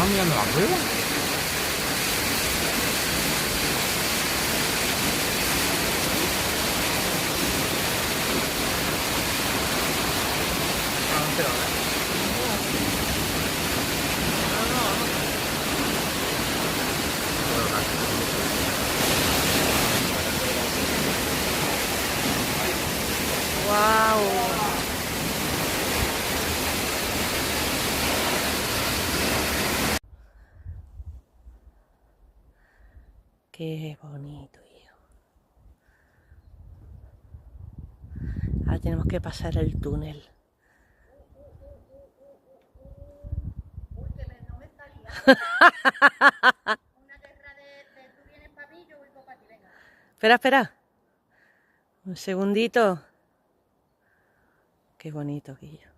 ¿Estás mirando la cueva? ¡Wow! ¡Qué bonito, hijo! Ahora tenemos que pasar el túnel. Espera, espera. Un segundito. Qué bonito, Guillo.